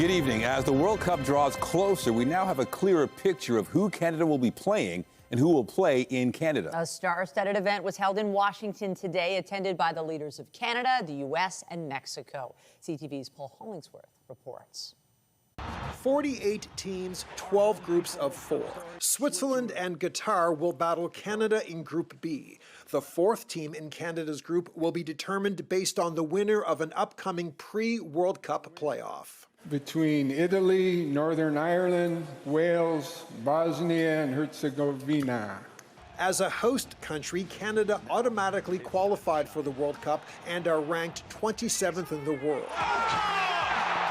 Good evening. As the World Cup draws closer, we now have a clearer picture of who Canada will be playing and who will play in Canada. A star-studded event was held in Washington today, attended by the leaders of Canada, the U.S., and Mexico. CTV's Paul Hollingsworth reports. 48 teams, 12 groups of 4. Switzerland and Qatar will battle Canada in Group B. The fourth team in Canada's group will be determined based on the winner of an upcoming pre-World Cup playoff. Between Italy, Northern Ireland, Wales, Bosnia and Herzegovina. As a host country, Canada automatically qualified for the World Cup and are ranked 27th in the world.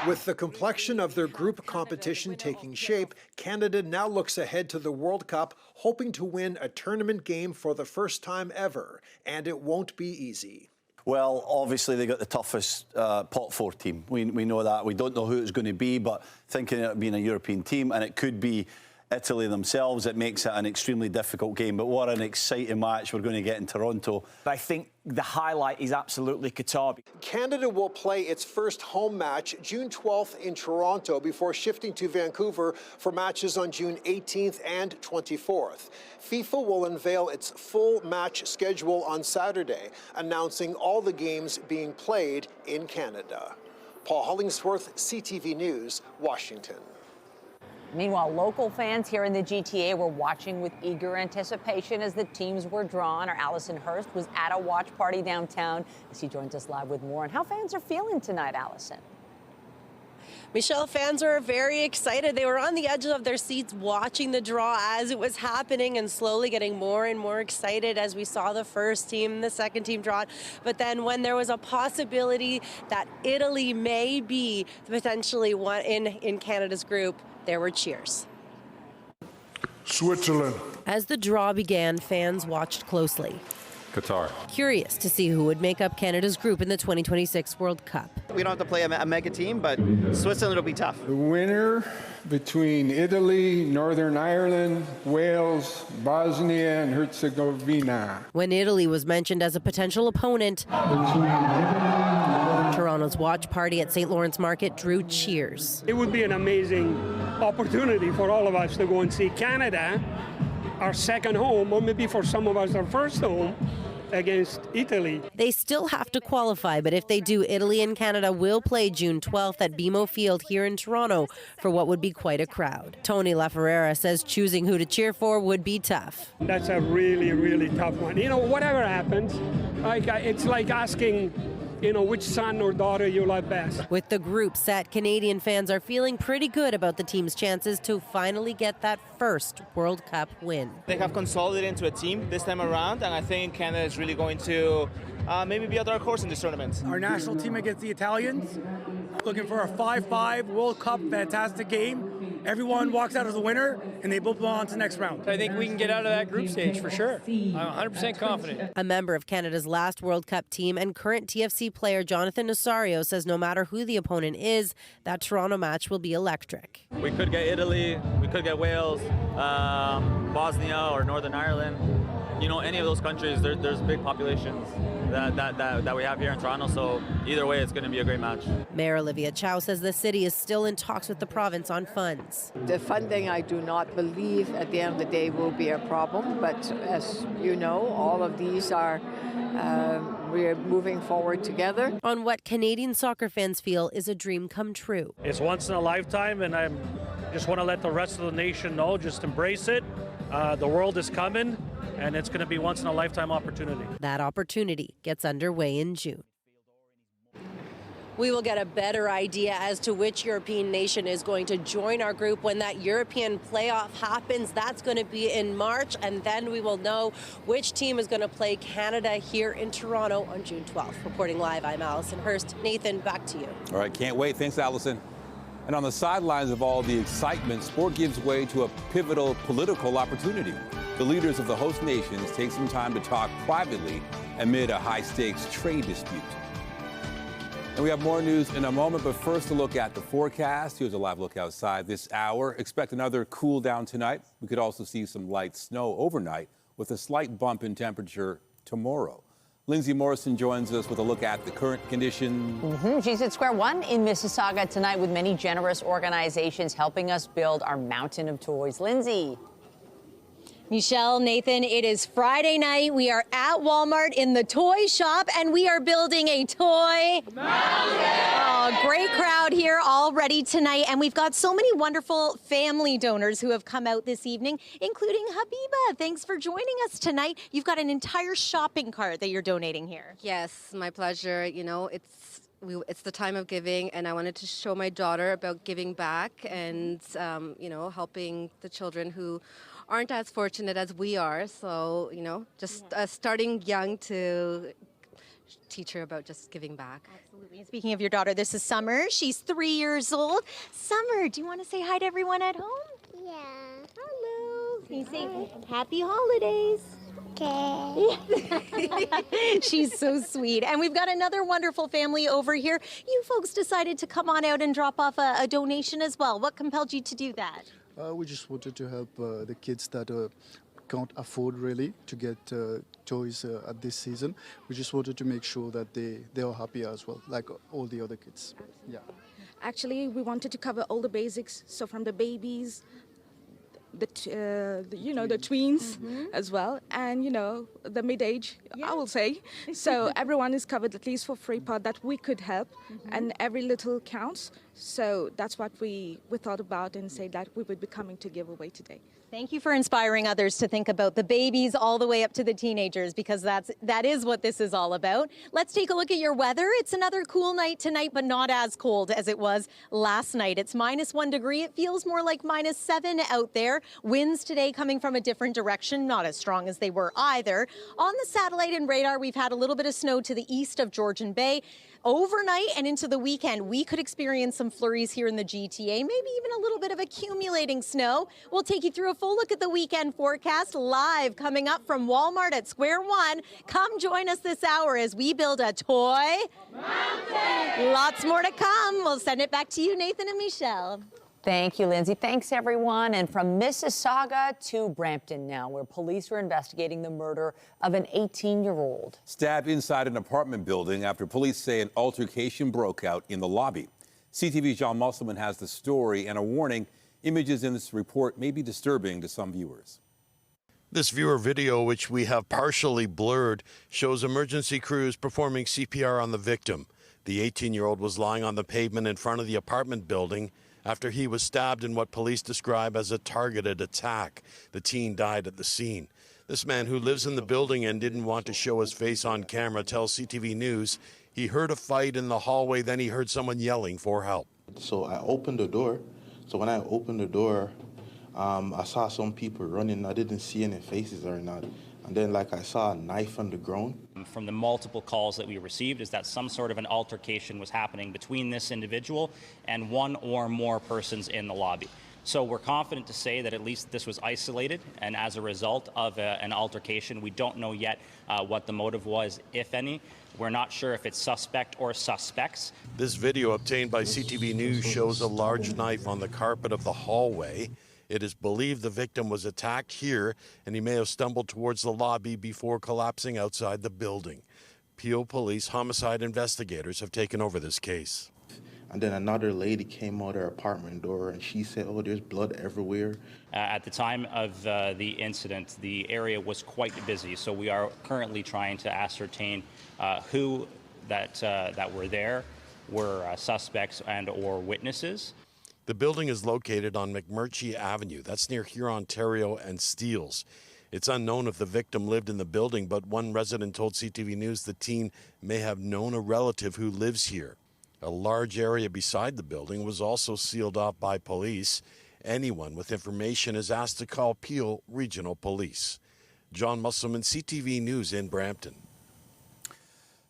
With the complexion of their group competition taking shape, Canada now looks ahead to the World Cup, hoping to win a tournament game for the first time ever, and it won't be easy. Well, obviously they got the toughest pot 4 team. We know that. We don't know who it's going to be, but thinking it being a European team, and it could be Italy themselves, it makes it an extremely difficult game. But what an exciting match we're going to get in Toronto. I think the highlight is absolutely Qatar. Canada will play its first home match June 12th in Toronto before shifting to Vancouver for matches on June 18th and 24th. FIFA will unveil its full match schedule on Saturday, announcing all the games being played in Canada. Paul Hollingsworth, CTV News, Washington. Meanwhile, local fans here in the GTA were watching with eager anticipation as the teams were drawn. Our Allison Hurst was at a watch party downtown as he joins us live with more on how fans are feeling tonight, Allison. Michelle, fans were very excited. They were on the edge of their seats watching the draw as it was happening and slowly getting more and more excited as we saw the first team, the second team drawn. But then when there was a possibility that Italy may be potentially one in Canada's group, there were cheers. Switzerland. As the draw began, fans watched closely. Qatar. Curious to see who would make up Canada's group in the 2026 World Cup. We don't have to play a mega team, but Switzerland will be tough. The winner between Italy, Northern Ireland, Wales, Bosnia and Herzegovina. When Italy was mentioned as a potential opponent, Toronto's watch party at St. Lawrence Market drew cheers. It would be an amazing opportunity for all of us to go and see Canada, our second home, or maybe for some of us our first home, against Italy. They still have to qualify, but if they do, Italy and Canada will play June 12th at BMO Field here in Toronto for what would be quite a crowd. Tony LaFerrera says choosing who to cheer for would be tough. That's a really, really tough one. You know, whatever happens, it's like asking, which son or daughter you love best. With the group set, Canadian fans are feeling pretty good about the team's chances to finally get that first World Cup win. They have consolidated into a team this time around, and I think Canada is really going to maybe be a dark horse in this tournament. Our national team against the Italians, looking for a 5-5 World Cup fantastic game. Everyone walks out as a winner, and they both go on to the next round. I think we can get out of that group stage for sure. I'm 100% confident. A member of Canada's last World Cup team and current TFC player Jonathan Nasario says no matter who the opponent is, that Toronto match will be electric. We could get Italy, we could get Wales, Bosnia or Northern Ireland. Any of those countries, there's big populations that we have here in Toronto, so either way, it's going to be a great match. Mayor Olivia Chow says the city is still in talks with the province on funds. The funding, I do not believe at the end of the day will be a problem, but as you know, all of these are we're moving forward together. On what Canadian soccer fans feel is a dream come true. It's once in a lifetime, and I just want to let the rest of the nation know, just embrace it. The world is coming, and it's going to be once in a lifetime opportunity. That opportunity gets underway in June. We will get a better idea as to which European nation is going to join our group when that European playoff happens. That's going to be in March, and then we will know which team is going to play Canada here in Toronto on June 12th. Reporting live, I'm Allison Hurst. Nathan, back to you. All right, can't wait. Thanks, Allison. And on the sidelines of all the excitement, sport gives way to a pivotal political opportunity. The leaders of the host nations take some time to talk privately amid a high-stakes trade dispute. And we have more news in a moment, but first a look at the forecast. Here's a live look outside this hour. Expect another cool down tonight. We could also see some light snow overnight with a slight bump in temperature tomorrow. Lindsay Morrison joins us with a look at the current condition. She's at Square One in Mississauga tonight with many generous organizations helping us build our mountain of toys. Lindsay. Michelle, Nathan, it is Friday night. We are at Walmart in the toy shop, and we are building a toy mountain. Oh, great crowd here already tonight, and we've got so many wonderful family donors who have come out this evening, including Habiba. Thanks for joining us tonight. You've got an entire shopping cart that you're donating here. Yes, my pleasure. You know, it's the time of giving, and I wanted to show my daughter about giving back and, you know, helping the children who aren't as fortunate as we are. So, you know, just starting young to teach her about just giving back. Absolutely. And speaking of your daughter, this is Summer. She's 3 years old. Summer, do you want to say hi to everyone at home? Yeah. Hello. Can you say happy holidays? Okay. She's so sweet. And we've got another wonderful family over here. You folks decided to come on out and drop off a donation as well. What compelled you to do that? We just wanted to help the kids that can't afford really to get toys at this season. We just wanted to make sure that they are happy as well, like all the other kids. Absolutely. Yeah. Actually, we wanted to cover all the basics, so from the babies, the tweens as well, and the mid-age, I will say. So everyone is covered at least for free part that we could help, and every little counts. So that's what we thought about and said that we would be coming to give away today. Thank you for inspiring others to think about the babies all the way up to the teenagers, because that is what this is all about. Let's take a look at your weather. It's another cool night tonight, but not as cold as it was last night. It's -1 degree. It feels more like -7 out there. Winds today coming from a different direction, not as strong as they were either. On the satellite and radar, we've had a little bit of snow to the east of Georgian Bay. Overnight and into the weekend, we could experience some flurries here in the GTA, maybe even a little bit of accumulating snow. We'll take you through a full look at the weekend forecast live coming up from Walmart at Square One. Come join us this hour as we build a toy mountain. Lots more to come. We'll send it back to you, Nathan and Michelle. Thank you, Lindsay. Thanks, everyone. And from Mississauga to Brampton now, where police are investigating the murder of an 18-year-old. Stabbed inside an apartment building after police say an altercation broke out in the lobby. CTV's John Musselman has the story and a warning. Images in this report may be disturbing to some viewers. This viewer video, which we have partially blurred, shows emergency crews performing CPR on the victim. The 18-year-old was lying on the pavement in front of the apartment building after he was stabbed in what police describe as a targeted attack. The teen died at the scene. This man, who lives in the building and didn't want to show his face on camera, tells CTV News he heard a fight in the hallway, then he heard someone yelling for help. So I opened the door. So when I opened the door, I saw some people running. I didn't see any faces or not. And then, I saw a knife on the ground. From the multiple calls that we received is that some sort of an altercation was happening between this individual and one or more persons in the lobby. So we're confident to say that at least this was isolated, and as a result of an altercation, we don't know yet what the motive was, if any. We're not sure if it's suspect or suspects. This video obtained by CTV News shows a large knife on the carpet of the hallway. It is believed the victim was attacked here, and he may have stumbled towards the lobby before collapsing outside the building. Peel Police homicide investigators have taken over this case. And then another lady came out her apartment door, and she said, "Oh, there's blood everywhere." At the time of the incident, the area was quite busy, so we are currently trying to ascertain who that were there, were suspects and or witnesses. The building is located on McMurtry Avenue. That's near here, Ontario and Steeles. It's unknown if the victim lived in the building, but one resident told CTV News the teen may have known a relative who lives here. A large area beside the building was also sealed off by police. Anyone with information is asked to call Peel Regional Police. John Musselman, CTV News in Brampton.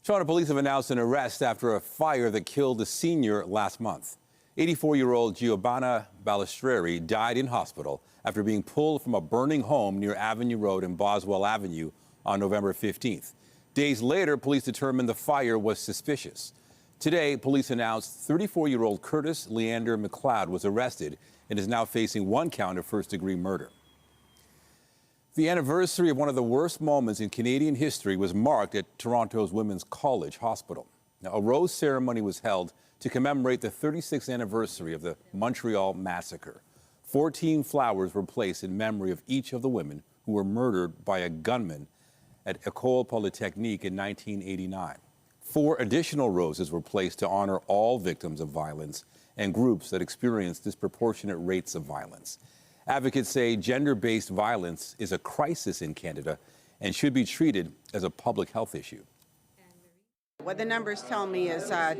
Toronto police have announced an arrest after a fire that killed a senior last month. 84-year-old Giovanna Balistreri died in hospital after being pulled from a burning home near Avenue Road and Boswell Avenue on November 15th. Days later, police determined the fire was suspicious. Today, police announced 34-year-old Curtis Leander McLeod was arrested and is now facing 1 count of first-degree murder. The anniversary of one of the worst moments in Canadian history was marked at Toronto's Women's College Hospital. Now, a rose ceremony was held to commemorate the 36th anniversary of the Montreal Massacre. 14 flowers were placed in memory of each of the women who were murdered by a gunman at École Polytechnique in 1989. 4 additional roses were placed to honor all victims of violence and groups that experience disproportionate rates of violence. Advocates say gender-based violence is a crisis in Canada and should be treated as a public health issue. What the numbers tell me is that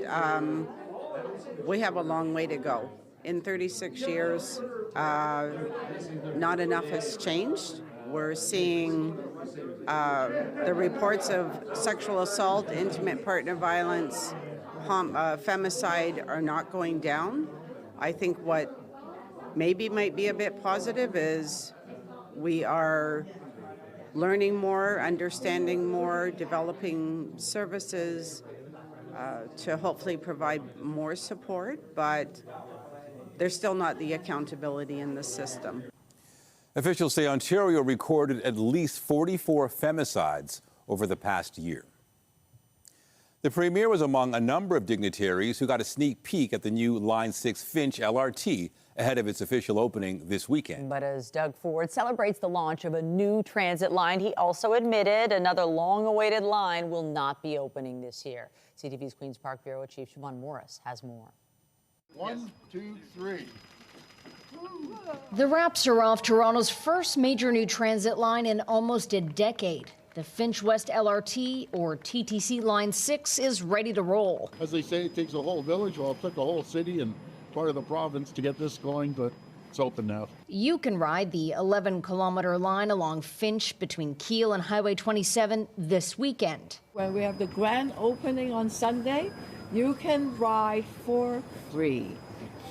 we have a long way to go. In 36 years, not enough has changed. We're seeing the reports of sexual assault, intimate partner violence, femicide are not going down. I think what maybe might be a bit positive is we are learning more, understanding more, developing services to hopefully provide more support, but there's still not the accountability in the system. Officials say Ontario recorded at least 44 femicides over the past year. The Premier was among a number of dignitaries who got a sneak peek at the new Line 6 Finch LRT ahead of its official opening this weekend. But as Doug Ford celebrates the launch of a new transit line, he also admitted another long-awaited line will not be opening this year. CTV's Queen's Park Bureau Chief Siobhan Morris has more. 1, 2, 3. The wraps are off Toronto's first major new transit line in almost a decade. The Finch West LRT, or TTC Line 6, is ready to roll. As they say, it takes a whole village. Well, it took a whole city and part of the province to get this going, but it's open now. You can ride the 11-kilometer line along Finch between Keele and Highway 27 this weekend. When we have the grand opening on Sunday, you can ride for free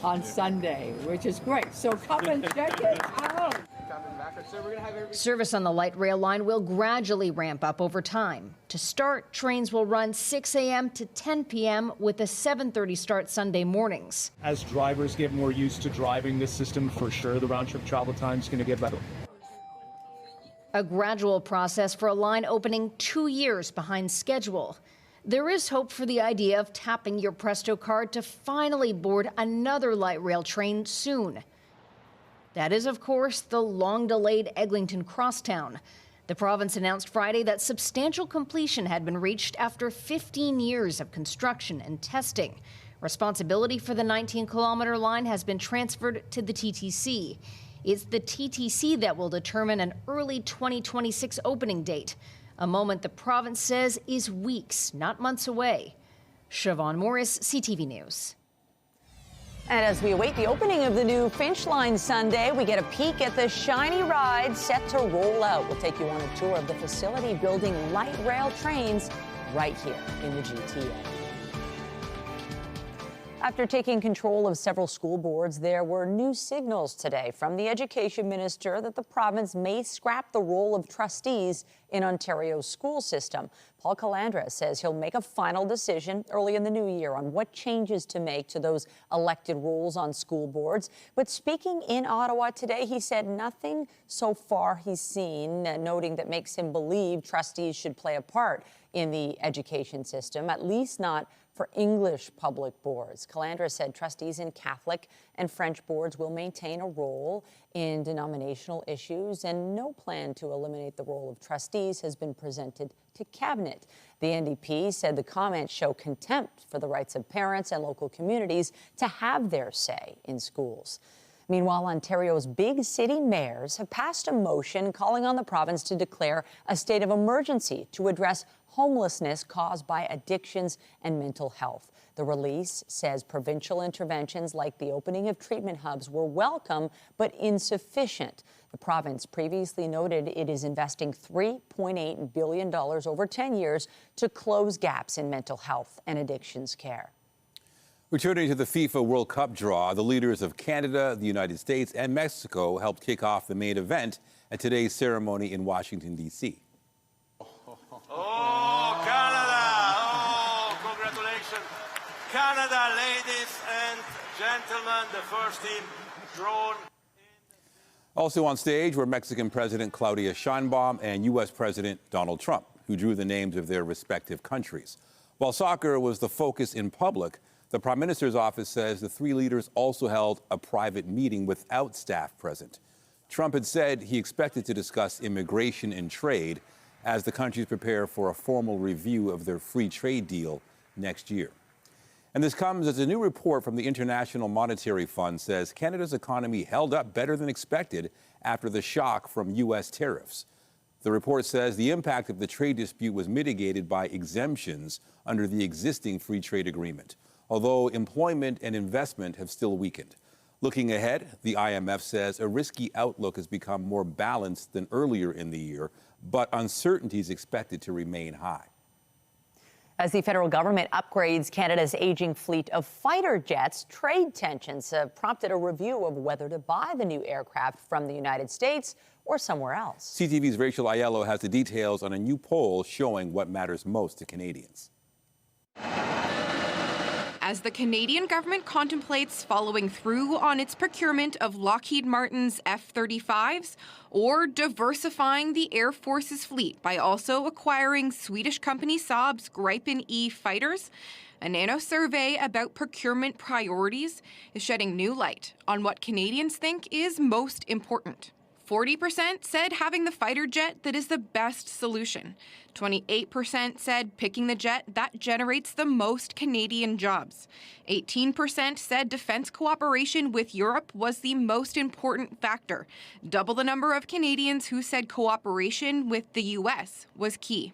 on Sunday, which is great. So come and check it out. Service on the light rail line will gradually ramp up over time. To start, trains will run 6 a.m. to 10 p.m. with a 7:30 start Sunday mornings. As drivers get more used to driving this system, for sure the round-trip travel time is going to get better. A gradual process for a line opening 2 years behind schedule. There is hope for the idea of tapping your Presto card to finally board another light rail train soon. That is, of course, the long-delayed Eglinton Crosstown. The province announced Friday that substantial completion had been reached after 15 years of construction and testing. Responsibility for the 19-kilometer line has been transferred to the TTC. It's the TTC that will determine an early 2026 opening date, a moment the province says is weeks, not months away. Siobhan Morris, CTV News. And as we await the opening of the new Finch Line Sunday, we get a peek at the shiny ride set to roll out. We'll take you on a tour of the facility building light rail trains right here in the GTA. After taking control of several school boards, there were new signals today from the Education Minister that the province may scrap the role of trustees in Ontario's school system. Paul Calandra says he'll make a final decision early in the new year on what changes to make to those elected roles on school boards. But speaking in Ottawa today, he said nothing so far he's seen, noting that makes him believe trustees should play a part in the education system, at least not for English public boards. Calandra said trustees in Catholic and French boards will maintain a role in denominational issues, and no plan to eliminate the role of trustees has been presented to Cabinet. The NDP said the comments show contempt for the rights of parents and local communities to have their say in schools. Meanwhile, Ontario's big city mayors have passed a motion calling on the province to declare a state of emergency to address homelessness caused by addictions and mental health. The release says provincial interventions like the opening of treatment hubs were welcome but insufficient. The province previously noted it is investing $3.8 billion over 10 years to close gaps in mental health and addictions care. Returning to the FIFA World Cup draw, the leaders of Canada, the United States, and Mexico helped kick off the main event at today's ceremony in Washington, D.C. Oh, Canada! Oh, congratulations. Canada, ladies and gentlemen, the first team drawn. Also on stage were Mexican President Claudia Sheinbaum and U.S. President Donald Trump, who drew the names of their respective countries. While soccer was the focus in public, the Prime Minister's office says the three leaders also held a private meeting without staff present. Trump had said he expected to discuss immigration and trade as the countries prepare for a formal review of their free trade deal next year. And this comes as a new report from the International Monetary Fund says Canada's economy held up better than expected after the shock from U.S. tariffs. The report says the impact of the trade dispute was mitigated by exemptions under the existing free trade agreement, although employment and investment have still weakened. Looking ahead, the IMF says a risky outlook has become more balanced than earlier in the year, but uncertainty is expected to remain high. As the federal government upgrades Canada's aging fleet of fighter jets, trade tensions have prompted a review of whether to buy the new aircraft from the United States or somewhere else. CTV's Rachel Aiello has the details on a new poll showing what matters most to Canadians. As the Canadian government contemplates following through on its procurement of Lockheed Martin's F-35s or diversifying the Air Force's fleet by also acquiring Swedish company Saab's Gripen E fighters, a nano survey about procurement priorities is shedding new light on what Canadians think is most important. 40% said having the fighter jet that is the best solution. 28% said picking the jet that generates the most Canadian jobs. 18% said defense cooperation with Europe was the most important factor. Double the number of Canadians who said cooperation with the U.S. was key.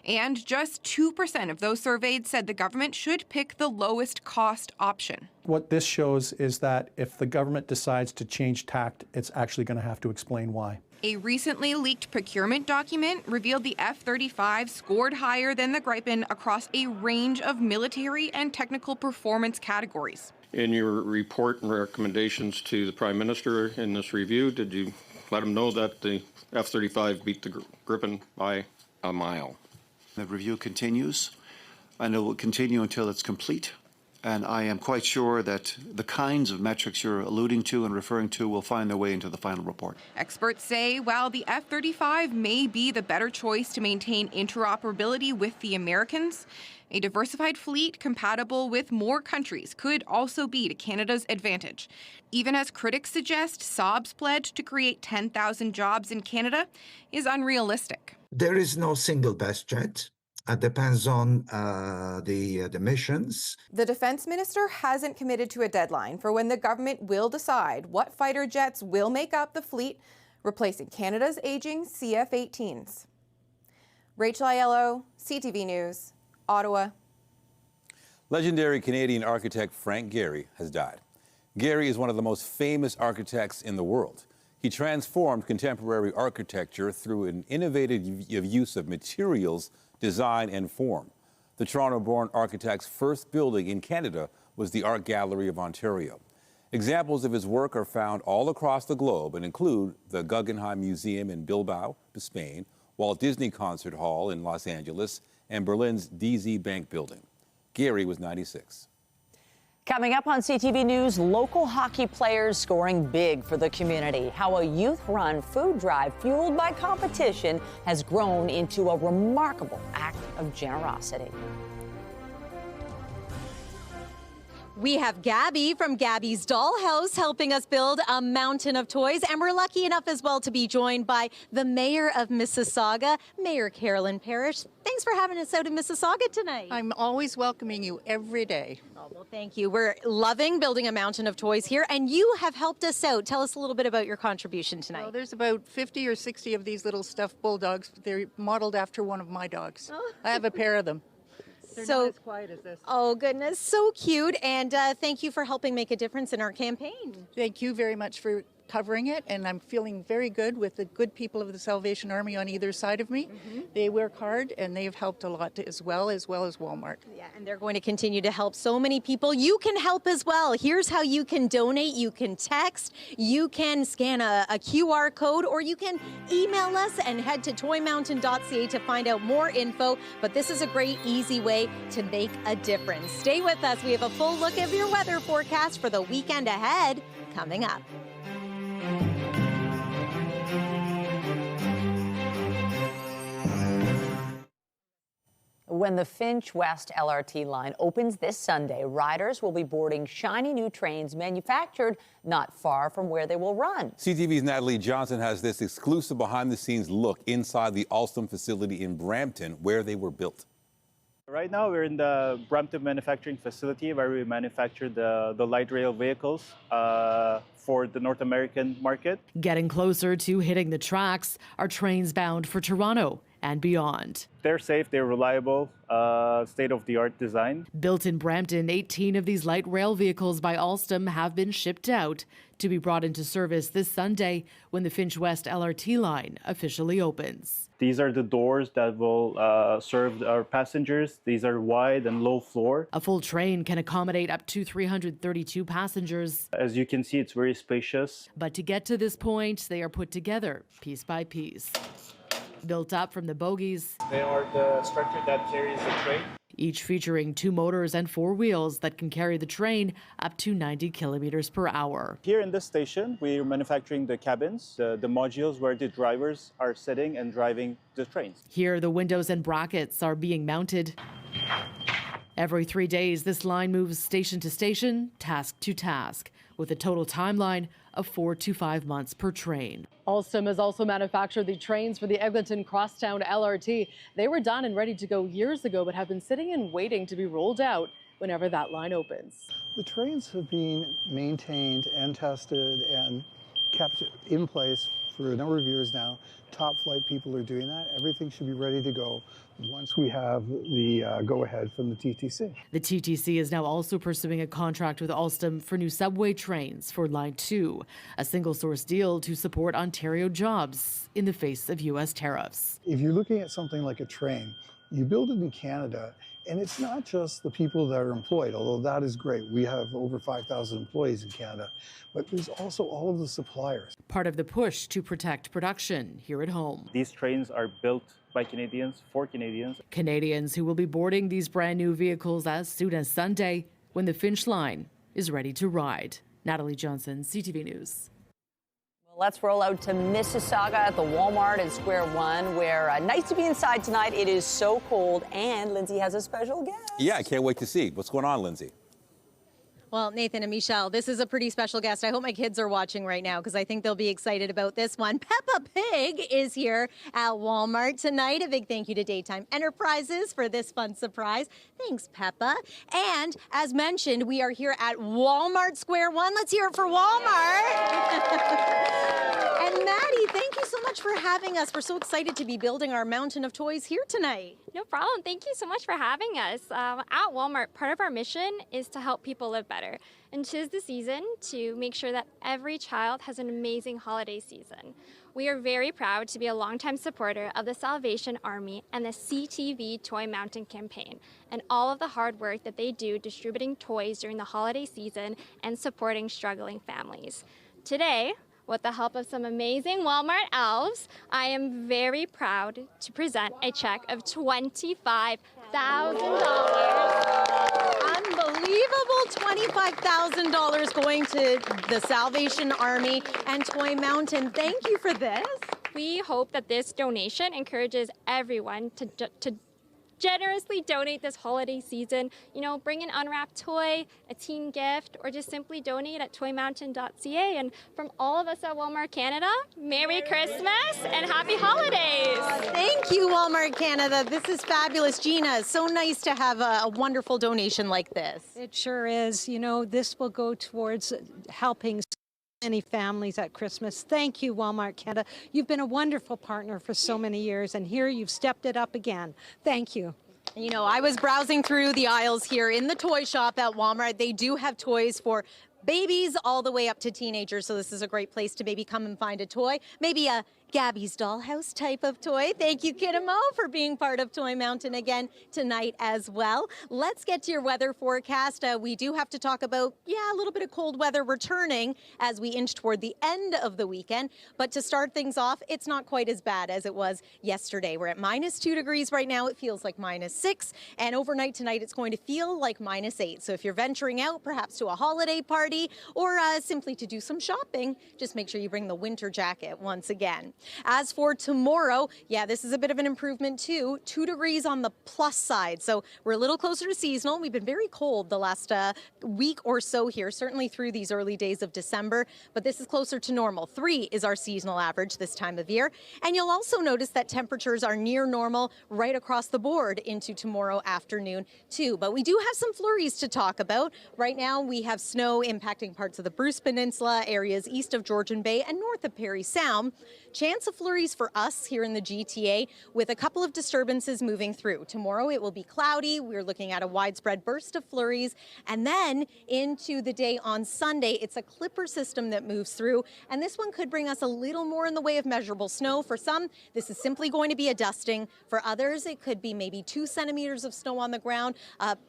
And just 2% of those surveyed said the government should pick the lowest cost option. What this shows is that if the government decides to change tact, it's actually going to have to explain why. A recently leaked procurement document revealed the F-35 scored higher than the Gripen across a range of military and technical performance categories. In your report and recommendations to the Prime Minister in this review, did you let him know that the F-35 beat the Gripen by a mile? The review continues, and it will continue until it's complete. And I am quite sure that the kinds of metrics you're alluding to and referring to will find their way into the final report. Experts say while the F-35 may be the better choice to maintain interoperability with the Americans, a diversified fleet compatible with more countries could also be to Canada's advantage. Even as critics suggest Saab's pledge to create 10,000 jobs in Canada is unrealistic. There is no single best jet. It depends on the missions. The defense minister hasn't committed to a deadline for when the government will decide what fighter jets will make up the fleet, replacing Canada's aging CF-18s. Rachel Aiello, CTV News, Ottawa. Legendary Canadian architect Frank Gehry has died. Gehry is one of the most famous architects in the world. He transformed contemporary architecture through an innovative use of materials, design, and form. The Toronto-born architect's first building in Canada was the Art Gallery of Ontario. Examples of his work are found all across the globe and include the Guggenheim Museum in Bilbao, Spain, Walt Disney Concert Hall in Los Angeles, and Berlin's DZ Bank Building. Gehry was 96. Coming up on CTV News, local hockey players scoring big for the community. How a youth-run food drive fueled by competition has grown into a remarkable act of generosity. We have Gabby from Gabby's Dollhouse helping us build a mountain of toys. And we're lucky enough as well to be joined by the mayor of Mississauga, Mayor Carolyn Parrish. Thanks for having us out in Mississauga tonight. I'm always welcoming you every day. Oh, well, thank you. We're loving building a mountain of toys here, and you have helped us out. Tell us a little bit about your contribution tonight. Well, there's about 50 or 60 of these little stuffed bulldogs. They're modeled after one of my dogs. Oh. I have a pair of them. They're not as quiet as this. Oh, goodness. So cute. And thank you for helping make a difference in our campaign. Thank you very much for covering it. And I'm feeling very good with the good people of the Salvation Army on either side of me. Mm-hmm. They work hard, and they've helped a lot as well as Walmart. Yeah, and they're going to continue to help so many people. You can help as well. Here's how you can donate. You can text, you can scan a QR code, or you can email us and head to toymountain.ca to find out more info. But this is a great, easy way to make a difference. Stay with us. We have a full look of your weather forecast for the weekend ahead coming up. When the Finch West LRT line opens this Sunday, riders will be boarding shiny new trains manufactured not far from where they will run. CTV's Natalie Johnson has this exclusive behind-the-scenes look inside the Alstom facility in Brampton, where they were built. Right now, we're in the Brampton manufacturing facility where we manufacture the light rail vehicles for the North American market. Getting closer to hitting the tracks are trains bound for Toronto and beyond. They're safe, they're reliable, state-of-the-art design. Built in Brampton, 18 of these light rail vehicles by Alstom have been shipped out to be brought into service this Sunday when the Finch West LRT line officially opens. These are the doors that will serve our passengers. These are wide and low floor. A full train can accommodate up to 332 passengers. As you can see, it's very spacious. But to get to this point, they are put together piece by piece. Built up from the bogies. They are the structure that carries the train. Each featuring 2 motors and 4 wheels that can carry the train up to 90 kilometers per hour. Here in this station, we're manufacturing the cabins, the modules where the drivers are sitting and driving the trains. Here, the windows and brackets are being mounted. Every 3 days, this line moves station to station, task to task, with a total timeline of 4 to 5 months per train. Alstom has also manufactured the trains for the Eglinton Crosstown LRT. They were done and ready to go years ago, but have been sitting and waiting to be rolled out whenever that line opens. The trains have been maintained and tested and kept in place for a number of years now. Top flight people are doing that. Everything should be ready to go once we have the go-ahead from the TTC. The TTC is now also pursuing a contract with Alstom for new subway trains for Line 2, a single-source deal to support Ontario jobs in the face of U.S. tariffs. If you're looking at something like a train, you build it in Canada, and it's not just the people that are employed, although that is great. We have over 5,000 employees in Canada, but there's also all of the suppliers. Part of the push to protect production here at home. These trains are built by Canadians for Canadians. Canadians who will be boarding these brand new vehicles as soon as Sunday when the Finch line is ready to ride. Natalie Johnson, CTV News. Let's roll out to Mississauga at the Walmart in Square One, where nice to be inside tonight. It is so cold, and Lindsay has a special guest. Yeah, I can't wait to see. What's going on, Lindsay? Well, Nathan and Michelle, this is a pretty special guest. I hope my kids are watching right now because I think they'll be excited about this one. Peppa Pig is here at Walmart tonight. A big thank you to Daytime Enterprises for this fun surprise. Thanks, Peppa. And as mentioned, we are here at Walmart Square One. Let's hear it for Walmart. And Maddie, thank you so much for having us. We're so excited to be building our mountain of toys here tonight. No problem. Thank you so much for having us. At Walmart, part of our mission is to help people live better. And 'tis the season to make sure that every child has an amazing holiday season. We are very proud to be a longtime supporter of the Salvation Army and the CTV Toy Mountain campaign and all of the hard work that they do distributing toys during the holiday season and supporting struggling families. Today, with the help of some amazing Walmart elves, I am very proud to present a check of $25,000. Unbelievable, $25,000 going to the Salvation Army and Toy Mountain. Thank you for this. We hope that this donation encourages everyone to generously donate this holiday season. You know, bring an unwrapped toy, a teen gift, or just simply donate at toymountain.ca. And from all of us at Walmart Canada, Merry Christmas and Happy Holidays. Thank you, Walmart Canada. This is fabulous. Gina, so nice to have a wonderful donation like this. It sure is. You know, this will go towards helping many families at Christmas. Thank you, Walmart Canada. You've been a wonderful partner for so many years, and here you've stepped it up again. Thank you. You know, I was browsing through the aisles here in the toy shop at Walmart. They do have toys for babies all the way up to teenagers, so this is a great place to maybe come and find a toy. Maybe a Gabby's Dollhouse type of toy. Thank you, Kid and Mo, for being part of Toy Mountain again tonight as well. Let's get to your weather forecast. We do have to talk about, a little bit of cold weather returning as we inch toward the end of the weekend. But to start things off, it's not quite as bad as it was yesterday. We're at -2 degrees right now. It feels like -6. And overnight tonight, it's going to feel like -8. So if you're venturing out, perhaps to a holiday party or simply to do some shopping, just make sure you bring the winter jacket once again. As for tomorrow, yeah, this is a bit of an improvement too. 2 degrees on the plus side. So we're a little closer to seasonal. We've been very cold the last week or so here, certainly through these early days of December, but this is closer to normal. 3 is our seasonal average this time of year. And you'll also notice that temperatures are near normal right across the board into tomorrow afternoon too. But we do have some flurries to talk about. Right now we have snow impacting parts of the Bruce Peninsula, areas east of Georgian Bay and north of Parry Sound. Chance of flurries for us here in the GTA with a couple of disturbances moving through. Tomorrow it will be cloudy. We're looking at a widespread burst of flurries. And then into the day on Sunday, it's a clipper system that moves through. And this one could bring us a little more in the way of measurable snow. For some, this is simply going to be a dusting. For others, it could be maybe 2 centimeters of snow on the ground,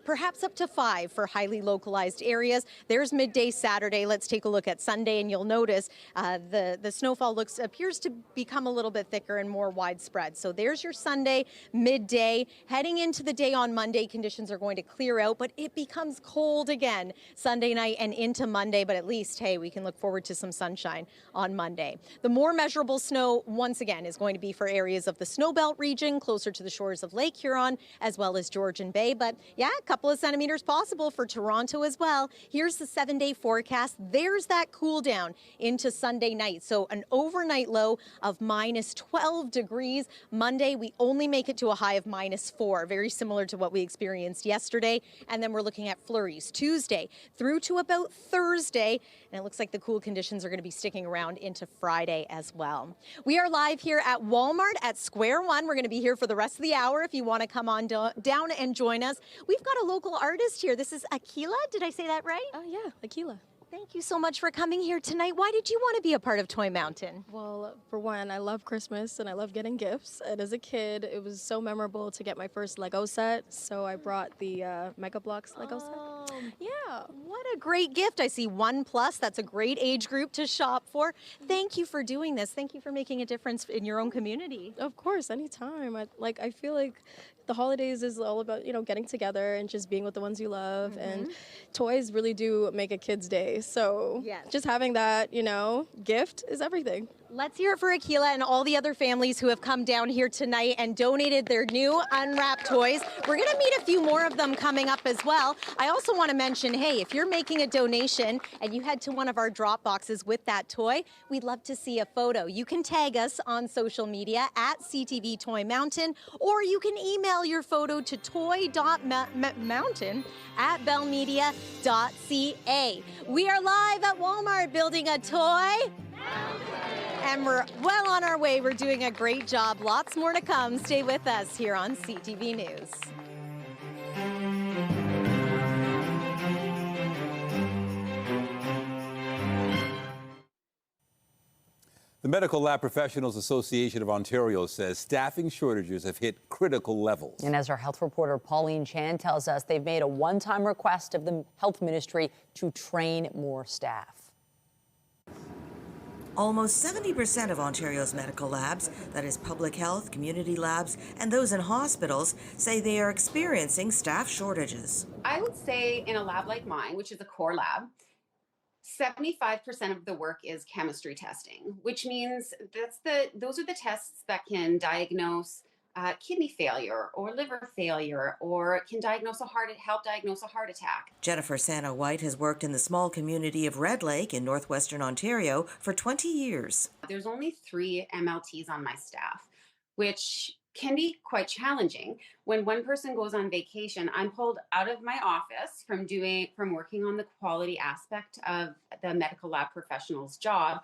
perhaps up to 5 for highly localized areas. There's midday Saturday. Let's take a look at Sunday, and you'll notice the snowfall appears to become a little bit thicker and more widespread. So there's your Sunday midday. Heading into the day on Monday, conditions are going to clear out, but it becomes cold again Sunday night and into Monday. But at least, hey, we can look forward to some sunshine on Monday. The more measurable snow, once again, is going to be for areas of the Snowbelt region, closer to the shores of Lake Huron, as well as Georgian Bay. But yeah, a couple of centimeters possible for Toronto as well. Here's the 7-day forecast. There's that cool down into Sunday night. So an overnight low of minus 12 degrees. Monday, we only make it to a high of minus 4, very similar to what we experienced yesterday. And then we're looking at flurries Tuesday through to about Thursday. And it looks like the cool conditions are going to be sticking around into Friday as well. We are live here at Walmart at Square One. We're going to be here for the rest of the hour if you want to come on down and join us. We've got a local artist here. This is Akila. Did I say that right? Oh, yeah, Akila. Thank you so much for coming here tonight. Why did you want to be a part of Toy Mountain? Well, for one, I love Christmas and I love getting gifts. And as a kid, it was so memorable to get my first Lego set. So I brought the Mega Bloks Lego set. Yeah. What a great gift. I see 1+. That's a great age group to shop for. Thank you for doing this. Thank you for making a difference in your own community. Of course, anytime. I feel like the holidays is all about, getting together and just being with the ones you love. And toys really do make a kid's day. So just having that, gift is everything. Let's hear it for Akila and all the other families who have come down here tonight and donated their new unwrapped toys. We're going to meet a few more of them coming up as well. I also want to mention, hey, if you're making a donation and you head to one of our drop boxes with that toy, we'd love to see a photo. You can tag us on social media at CTV Toy Mountain, or you can email your photo to toy.mountain@bellmedia.ca. We are live at Walmart building a toy and we're well on our way. We're doing a great job. Lots more to come. Stay with us here on CTV News. The Medical Lab Professionals Association of Ontario says staffing shortages have hit critical levels. And as our health reporter Pauline Chan tells us, they've made a one-time request of the health ministry to train more staff. Almost 70% of Ontario's medical labs, that is public health, community labs, and those in hospitals, say they are experiencing staff shortages. I would say in a lab like mine, which is a core lab, 75% of the work is chemistry testing, which means those are the tests that can diagnose kidney failure or liver failure, or can help diagnose a heart attack. Jennifer Santa-White has worked in the small community of Red Lake in northwestern Ontario for 20 years. There's only 3 MLTs on my staff, which can be quite challenging. When one person goes on vacation, I'm pulled out of my office from working on the quality aspect of the medical lab professional's job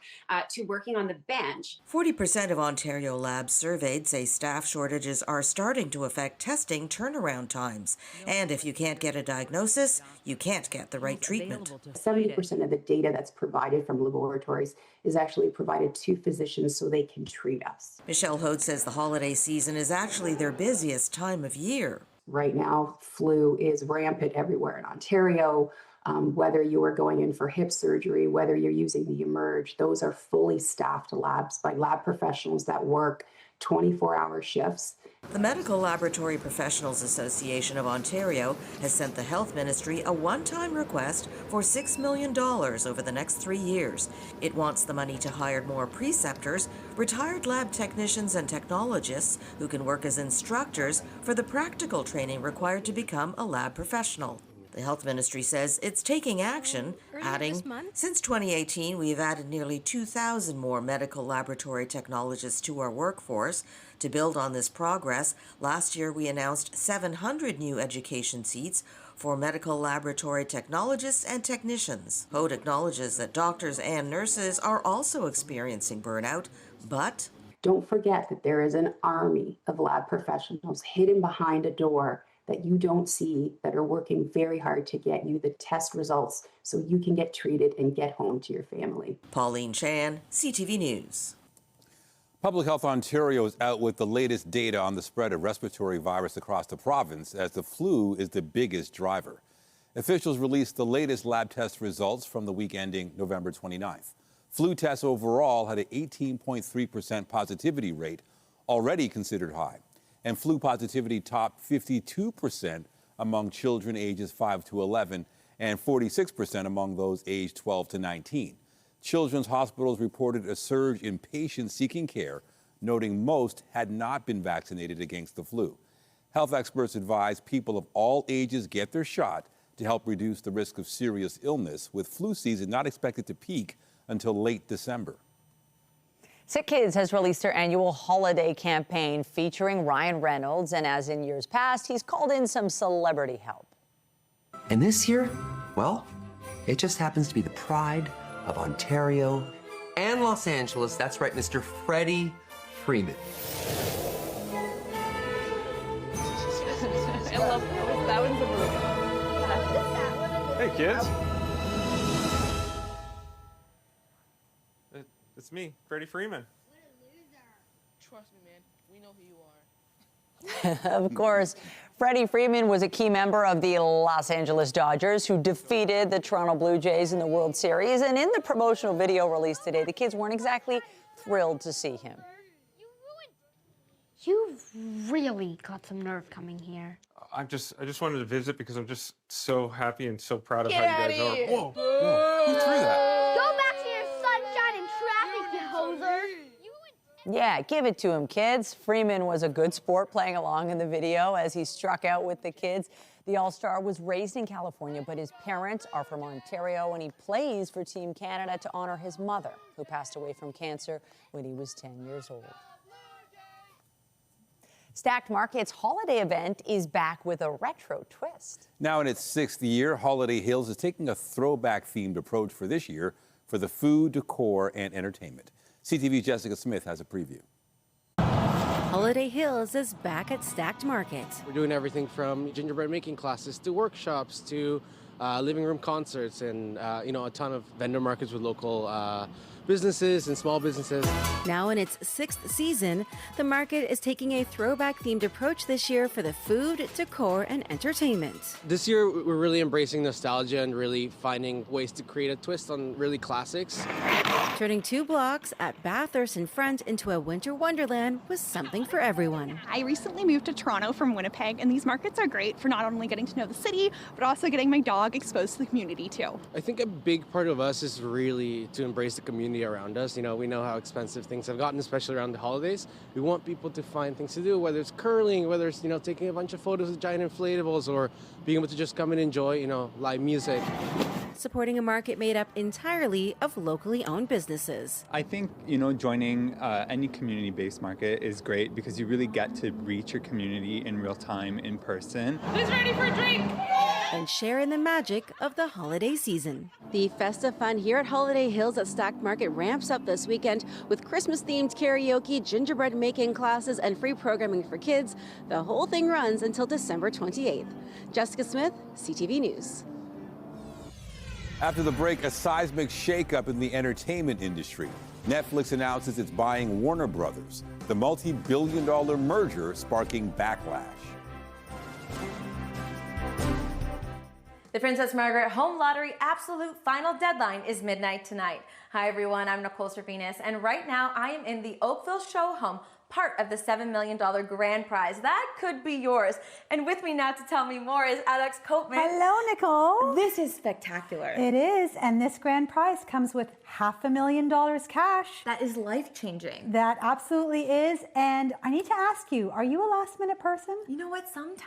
to working on the bench. 40% of Ontario labs surveyed say staff shortages are starting to affect testing turnaround times. And if you can't get a diagnosis, you can't get the right treatment. 70% of the data that's provided from laboratories is actually provided to physicians so they can treat us. Michelle Hodes says the holiday season is actually their busiest time of year. Right now, flu is rampant everywhere in Ontario. Whether you are going in for hip surgery, whether you're using the Emerge, those are fully staffed labs by lab professionals that work 24-hour shifts. The Medical Laboratory Professionals Association of Ontario has sent the Health Ministry a one-time request for $6 million over the next 3 years. It wants the money to hire more preceptors, retired lab technicians and technologists who can work as instructors for the practical training required to become a lab professional. The Health Ministry says it's taking action, adding, since 2018, we've added nearly 2,000 more medical laboratory technologists to our workforce. To build on this progress, last year we announced 700 new education seats for medical laboratory technologists and technicians. HODE acknowledges that doctors and nurses are also experiencing burnout, but don't forget that there is an army of lab professionals hidden behind a door that you don't see, that are working very hard to get you the test results so you can get treated and get home to your family. Pauline Chan, CTV News. Public Health Ontario is out with the latest data on the spread of respiratory virus across the province, as the flu is the biggest driver. Officials released the latest lab test results from the week ending November 29th. Flu tests overall had an 18.3% positivity rate, already considered high. And flu positivity topped 52% among children ages 5 to 11 and 46% among those aged 12 to 19. Children's hospitals reported a surge in patients seeking care, noting most had not been vaccinated against the flu. Health experts advise people of all ages get their shot to help reduce the risk of serious illness, with flu season not expected to peak until late December. Sick Kids has released their annual holiday campaign featuring Ryan Reynolds, and as in years past, he's called in some celebrity help. And this year, well, it just happens to be the pride of Ontario and Los Angeles. That's right, Mr. Freddie Freeman. I love that one's a movie. Hey, kids. It's me, Freddie Freeman. What a loser. Trust me, man. We know who you are. Of course, Freddie Freeman was a key member of the Los Angeles Dodgers, who defeated the Toronto Blue Jays in the World Series. And in the promotional video released today, the kids weren't exactly thrilled to see him. You've really got some nerve coming here. I just wanted to visit because I'm just so happy and so proud of Get how you guys outta are. here. Whoa, who threw that? Go back to your sunshine and traffic, you hoser. Yeah, give it to him, kids. Freeman was a good sport playing along in the video as he struck out with the kids. The All-Star was raised in California, but his parents are from Ontario, and he plays for Team Canada to honor his mother, who passed away from cancer when he was 10 years old. Stackt Market's holiday event is back with a retro twist. Now in its 6th year, Holiday Hills is taking a throwback-themed approach for this year for the food, decor, and entertainment. CTV's Jessica Smith has a preview. Holiday Hills is back at Stackt Market. We're doing everything from gingerbread making classes to workshops to living room concerts and a ton of vendor markets with local businesses and small businesses. Now in its 6th season, the market is taking a throwback-themed approach this year for the food, decor, and entertainment. This year, we're really embracing nostalgia and really finding ways to create a twist on really classics. Turning 2 blocks at Bathurst in front into a winter wonderland was something for everyone. I recently moved to Toronto from Winnipeg, and these markets are great for not only getting to know the city, but also getting my dog exposed to the community too. I think a big part of us is really to embrace the community around us. You know, we know how expensive things have gotten, especially around the holidays. We want people to find things to do, whether it's curling, whether it's, taking a bunch of photos with giant inflatables, or being able to just come and enjoy, live music. Supporting a market made up entirely of locally owned businesses. I think, joining any community-based market is great because you really get to reach your community in real time, in person. Who's ready for a drink? And share in the magic of the holiday season. The festive fun here at Holiday Hills at Stackt Market ramps up this weekend with Christmas-themed karaoke, gingerbread making classes, and free programming for kids. The whole thing runs until December 28th. Jessica Smith, CTV News. After the break, a seismic shakeup in the entertainment industry. Netflix announces it's buying Warner Brothers, the multi-billion-dollar merger sparking backlash. The Princess Margaret Home Lottery absolute final deadline is midnight tonight. Hi everyone, I'm Nicole Servinus, and right now I am in the Oakville Show Home part of the $7 million grand prize. That could be yours. And with me now to tell me more is Alex Copeman. Hello, Nicole. This is spectacular. It is, and this grand prize comes with $500,000 cash. That is life-changing. That absolutely is, and I need to ask you, are you a last-minute person? You know what, sometimes.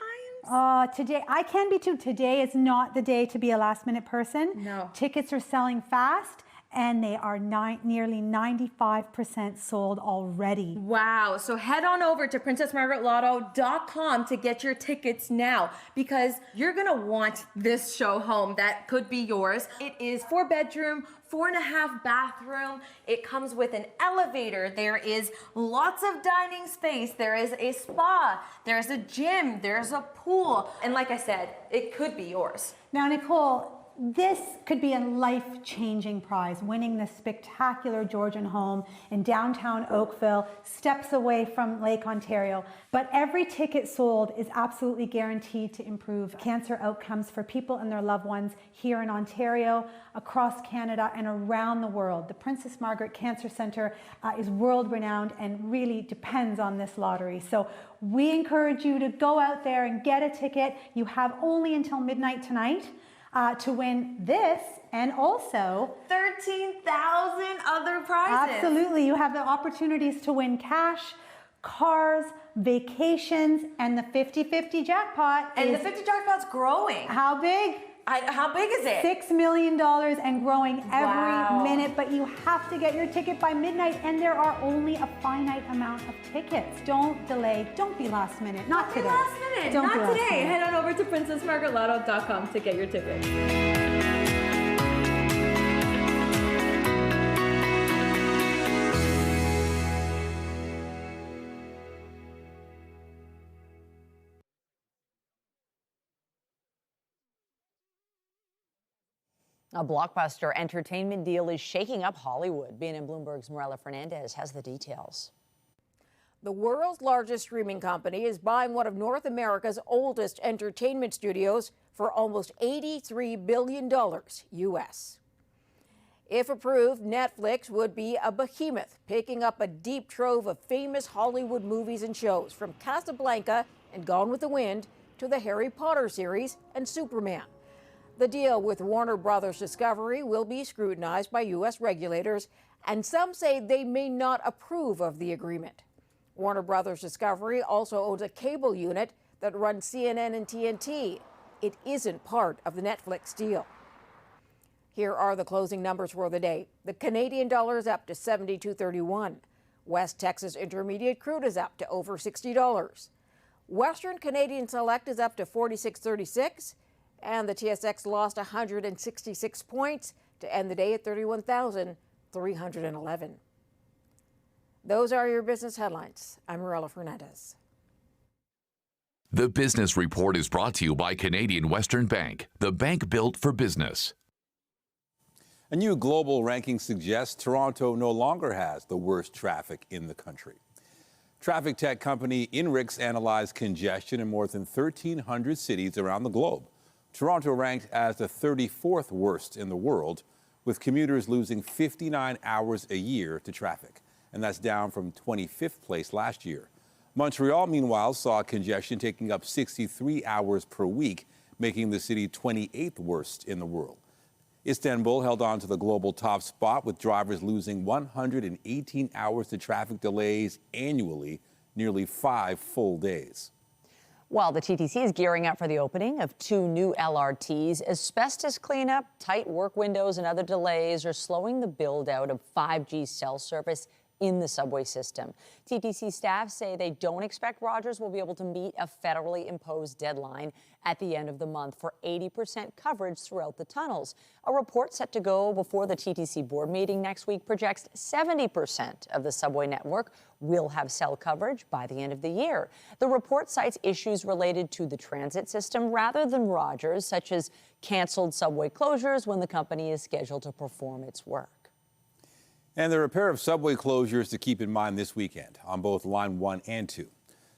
Today, I can be too. Today is not the day to be a last-minute person. No. Tickets are selling fast, and they are nearly 95% sold already. Wow, so head on over to princessmargaretlotto.com to get your tickets now, because you're gonna want this show home. That could be yours. It is 4-bedroom, 4.5 bathroom. It comes with an elevator. There is lots of dining space. There is a spa. There's a gym. There's a pool. And like I said, it could be yours. Now, Nicole, this could be a life-changing prize, winning this spectacular Georgian home in downtown Oakville, steps away from Lake Ontario. But every ticket sold is absolutely guaranteed to improve cancer outcomes for people and their loved ones here in Ontario, across Canada, and around the world. The Princess Margaret Cancer Centre is world-renowned and really depends on this lottery. So we encourage you to go out there and get a ticket. You have only until midnight tonight to win this and also 13,000 other prizes. Absolutely. You have the opportunities to win cash, cars, vacations, and the 50-50 jackpot. And the 50 jackpot's growing. How big? How big is it? $6 million and growing every minute, but you have to get your ticket by midnight, and there are only a finite amount of tickets. Don't delay. Don't be last minute. Not today. Last minute. Don't Not be today. last minute. Head on over to princessmargaretlotto.com to get your tickets. A blockbuster entertainment deal is shaking up Hollywood. BNN Bloomberg's Marella Fernandez has the details. The world's largest streaming company is buying one of North America's oldest entertainment studios for almost $83 billion US. If approved, Netflix would be a behemoth, picking up a deep trove of famous Hollywood movies and shows, from Casablanca and Gone with the Wind to the Harry Potter series and Superman. The deal with Warner Brothers Discovery will be scrutinized by U.S. regulators, and some say they may not approve of the agreement. Warner Brothers Discovery also owns a cable unit that runs CNN and TNT. It isn't part of the Netflix deal. Here are the closing numbers for the day. The Canadian dollar is up to $72.31. West Texas Intermediate crude is up to over $60. Western Canadian Select is up to $46.36. And the TSX lost 166 points to end the day at 31,311. Those are your business headlines. I'm Marella Fernandez. The Business Report is brought to you by Canadian Western Bank, the bank built for business. A new global ranking suggests Toronto no longer has the worst traffic in the country. Traffic tech company INRIX analyzed congestion in more than 1,300 cities around the globe. Toronto ranked as the 34th worst in the world, with commuters losing 59 hours a year to traffic, and that's down from 25th place last year. Montreal, meanwhile, saw congestion taking up 63 hours per week, making the city 28th worst in the world. Istanbul held on to the global top spot, with drivers losing 118 hours to traffic delays annually, nearly 5 full days. While the TTC is gearing up for the opening of 2 new LRTs, asbestos cleanup, tight work windows, and other delays are slowing the build-out of 5G cell service in the subway system. TTC staff say they don't expect Rogers will be able to meet a federally imposed deadline at the end of the month for 80% coverage throughout the tunnels. A report set to go before the TTC board meeting next week projects 70% of the subway network will have cell coverage by the end of the year. The report cites issues related to the transit system rather than Rogers, such as canceled subway closures when the company is scheduled to perform its work. And there are a pair of subway closures to keep in mind this weekend on both Line 1 and 2.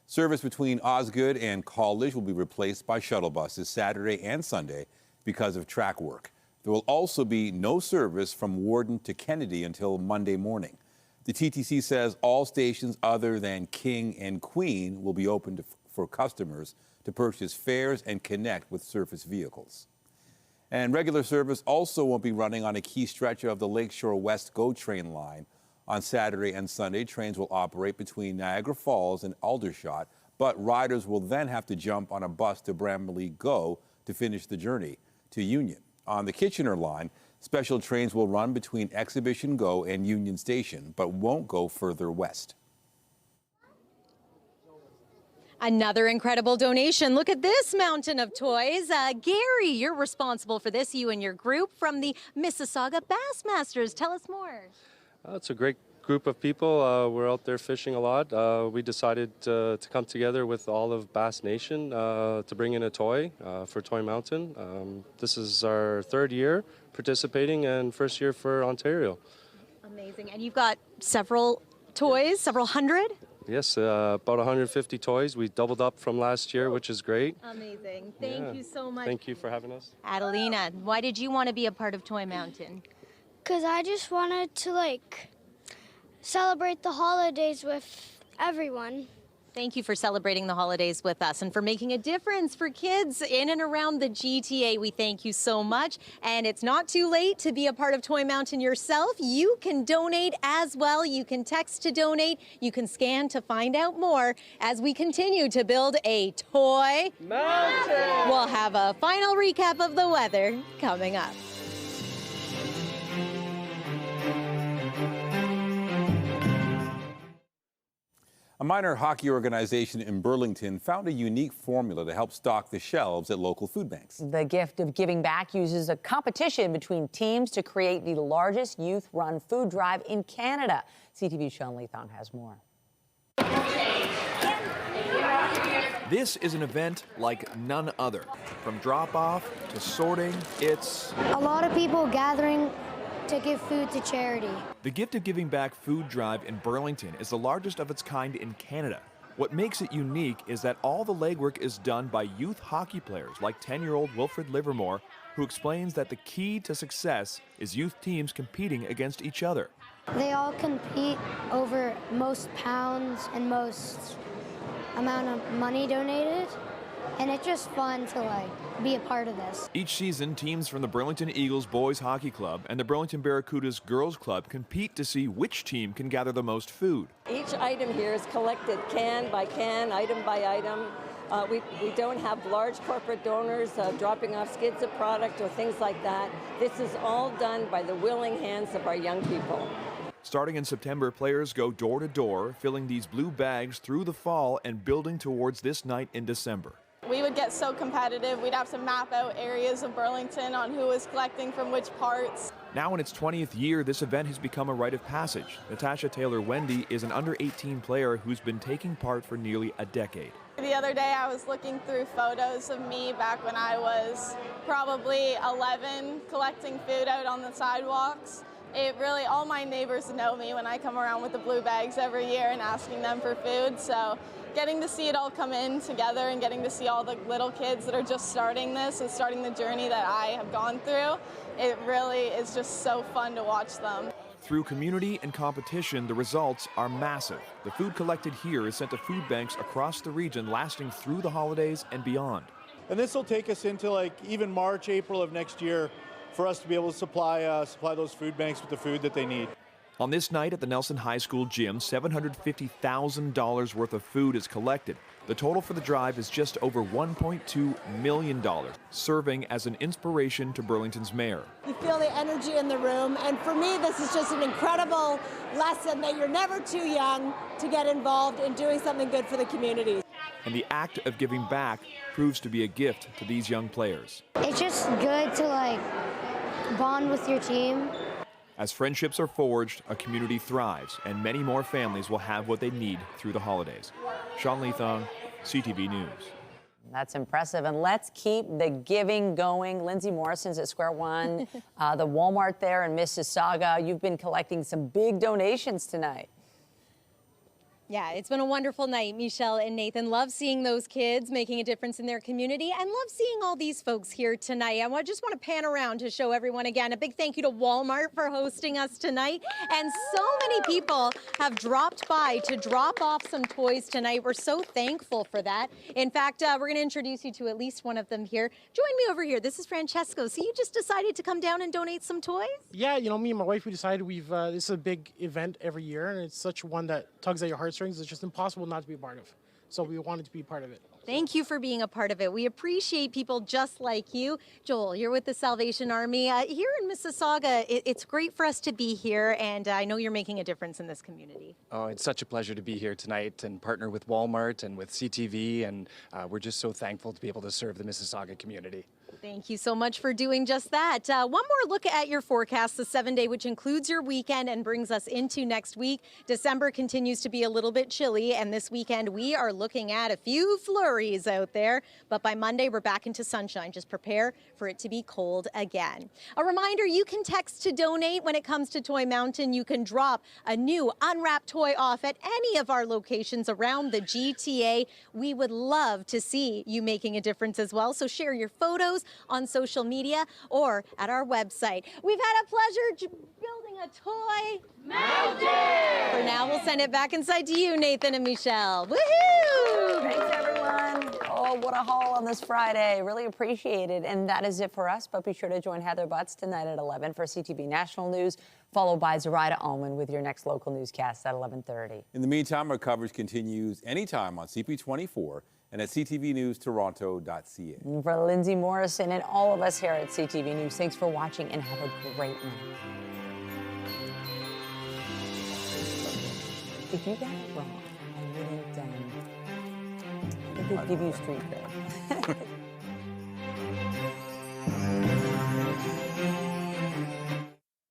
Service between Osgood and College will be replaced by shuttle buses Saturday and Sunday because of track work. There will also be no service from Warden to Kennedy until Monday morning. The TTC says all stations other than King and Queen will be open for customers to purchase fares and connect with surface vehicles. And regular service also won't be running on a key stretch of the Lakeshore West GO train line. On Saturday and Sunday, trains will operate between Niagara Falls and Aldershot, but riders will then have to jump on a bus to Brampton GO to finish the journey to Union. On the Kitchener line, special trains will run between Exhibition GO and Union Station, but won't go further west. Another incredible donation. Look at this mountain of toys. Gehry, you're responsible for this, you and your group from the Mississauga Bassmasters. Tell us more. It's a great group of people. We're out there fishing a lot. We decided to come together with all of Bass Nation to bring in a toy for Toy Mountain. This is our third year participating and first year for Ontario. Amazing. And you've got several toys, several hundred? Yes, about 150 toys. We doubled up from last year, which is great. Amazing. Thank you so much. Thank you for having us. Adelina, why did you want to be a part of Toy Mountain? Because I just wanted to, celebrate the holidays with everyone. Thank you for celebrating the holidays with us and for making a difference for kids in and around the GTA. We thank you so much. And it's not too late to be a part of Toy Mountain yourself. You can donate as well. You can text to donate. You can scan to find out more as we continue to build a Toy Mountain. We'll have a final recap of the weather coming up. A minor hockey organization in Burlington found a unique formula to help stock the shelves at local food banks. The gift of giving back uses a competition between teams to create the largest youth-run food drive in Canada. CTV's Sean Leathong has more. This is an event like none other. From drop-off to sorting, it's A lot of people gathering to give food to charity. The Gift of Giving Back food drive in Burlington is the largest of its kind in Canada. What makes it unique is that all the legwork is done by youth hockey players like 10-year-old Wilfred Livermore, who explains that the key to success is youth teams competing against each other. They all compete over most pounds and most amount of money donated, and it's just fun to be a part of this. Each season, teams from the Burlington Eagles Boys Hockey Club and the Burlington Barracudas Girls Club compete to see which team can gather the most food. Each item here is collected can by can, item by item. We don't have large corporate donors dropping off skids of product or things like that. This is all done by the willing hands of our young people. Starting in September, players go door to door, filling these blue bags through the fall and building towards this night in December. We would get so competitive, we'd have to map out areas of Burlington on who was collecting from which parts. Now in its 20th year, this event has become a rite of passage. Natasha Taylor-Wendy is an under-18 player who's been taking part for nearly a decade. The other day I was looking through photos of me back when I was probably 11, collecting food out on the sidewalks. It really, all my neighbors know me when I come around with the blue bags every year and asking them for food. So getting to see it all come in together and getting to see all the little kids that are just starting this and starting the journey that I have gone through, it really is just so fun to watch them. Through community and competition, the results are massive. The food collected here is sent to food banks across the region, lasting through the holidays and beyond. And this will take us into even March, April of next year for us to be able to supply those food banks with the food that they need. On this night at the Nelson High School gym, $750,000 worth of food is collected. The total for the drive is just over $1.2 million, serving as an inspiration to Burlington's mayor. You feel the energy in the room, and for me, this is just an incredible lesson that you're never too young to get involved in doing something good for the community. And the act of giving back proves to be a gift to these young players. It's just good to bond with your team. As friendships are forged, a community thrives, and many more families will have what they need through the holidays. Sean Leathong, CTV News. That's impressive. And let's keep the giving going. Lindsay Morrison's at Square One, the Walmart there in Mississauga. You've been collecting some big donations tonight. Yeah, it's been a wonderful night, Michelle and Nathan. Love seeing those kids making a difference in their community, and love seeing all these folks here tonight. I just want to pan around to show everyone again a big thank you to Walmart for hosting us tonight. And so many people have dropped by to drop off some toys tonight. We're so thankful for that. In fact, we're going to introduce you to at least one of them here. Join me over here. This is Francesco. So you just decided to come down and donate some toys? Yeah, you know, me and my wife, we decided this is a big event every year, and it's such one that tugs at your heartstrings. It's just impossible not to be a part of. So we wanted to be part of it. Thank you for being a part of it. We appreciate people just like you. Joel, you're with the Salvation Army. Here in Mississauga, it's great for us to be here, and I know you're making a difference in this community. Oh, it's such a pleasure to be here tonight and partner with Walmart and with CTV, and we're just so thankful to be able to serve the Mississauga community. Thank you so much for doing just that. One more look at your forecast, the 7-day, which includes your weekend and brings us into next week. December continues to be a little bit chilly, and this weekend we are looking at a few flurries out there. But by Monday, we're back into sunshine. Just prepare for it to be cold again. A reminder, you can text to donate when it comes to Toy Mountain. You can drop a new unwrapped toy off at any of our locations around the GTA. We would love to see you making a difference as well. So share your photos on social media or at our website. We've had a pleasure building a toy mountain. For now, we'll send it back inside to you, Nathan and Michelle. Woohoo! Thanks, everyone. Oh, what a haul on this Friday. Really appreciate it. And that is it for us. But be sure to join Heather Butts tonight at 11 for CTV National News, followed by Zoraida Allman with your next local newscast at 11:30. In the meantime, our coverage continues anytime on CP24 and at ctvnewstoronto.ca. For Lindsay Morrison and all of us here at CTV News, thanks for watching and have a great night. If you got it wrong, I wouldn't give you street cred.